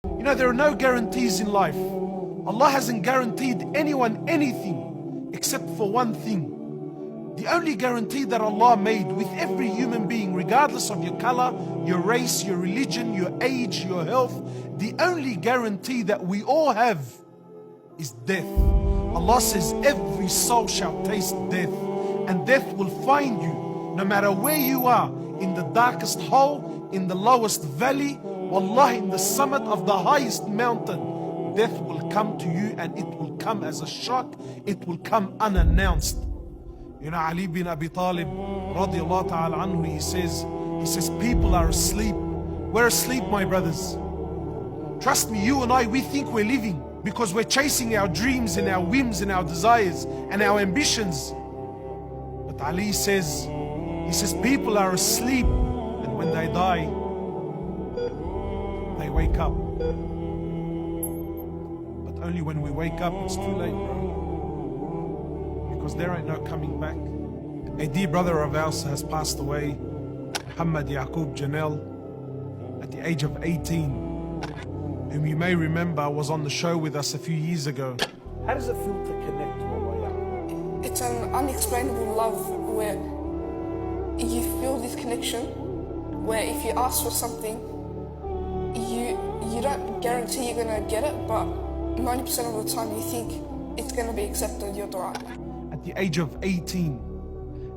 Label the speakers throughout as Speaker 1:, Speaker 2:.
Speaker 1: You know, there are no guarantees in life. Allah hasn't guaranteed anyone anything except for one thing. The only guarantee that Allah made with every human being, regardless of your color, your race, your religion, your age, your health, the only guarantee that we all have is death. Allah says every soul shall taste death, and death will find you no matter where you are, in the darkest hole, in the lowest valley, wallah, in the summit of the highest mountain. Death will come to you, and it will come as a shock. It will come unannounced. You know, Ali bin Abi Talib radiallahu ta'ala anhu, he says people are asleep. We're asleep, my brothers. Trust me, you and I, we think we're living because we're chasing our dreams and our whims and our desires and our ambitions. But Ali says, people are asleep, and when they die, they wake up. But only when we wake up, it's too late, bro. Because there ain't no coming back. A dear brother of ours has passed away, Mohamed Janel, at the age of 18, whom you may remember was on the show with us a few years ago. How does it feel to connect to Allah?
Speaker 2: It's an unexplainable love where you feel this connection, where if you ask for something, you don't guarantee you're gonna get it, but 90% of the time you think it's gonna be accepted, your dua.
Speaker 1: At the age of 18,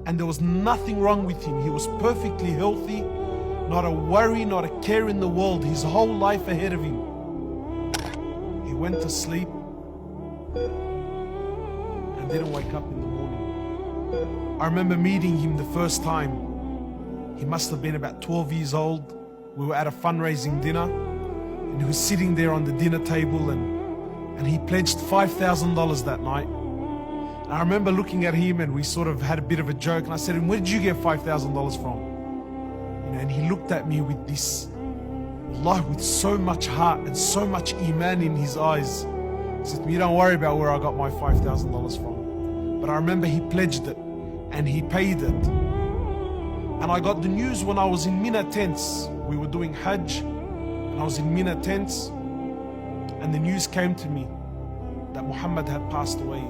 Speaker 1: and there was nothing wrong with him. He was perfectly healthy, not a worry, not a care in the world, his whole life ahead of him. He went to sleep and didn't wake up in the morning. I remember meeting him the first time. He must have been about 12 years old. We were at a fundraising dinner, and he was sitting there on the dinner table, and he pledged $5,000 that night. I remember looking at him, and we sort of had a bit of a joke, and I said, where did you get $5,000 from? You know, and he looked at me with this, Allah, with so much heart and so much iman in his eyes. He said, you don't worry about where I got my $5,000 from. But I remember he pledged it, and he paid it. And I got the news when I was in Mina tents. We were doing Hajj, and I was in Mina tents, and the news came to me that Muhammad had passed away.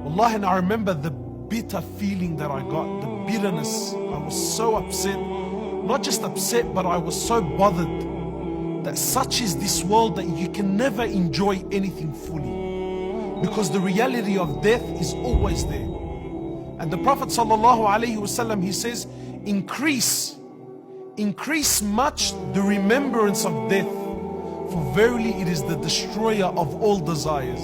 Speaker 1: Wallah, and I remember the bitter feeling that I got, the bitterness. I was so upset, not just upset, but I was so bothered that such is this world that you can never enjoy anything fully, because the reality of death is always there. And the Prophet ﷺ, he says, increase much the remembrance of death, for verily it is the destroyer of all desires.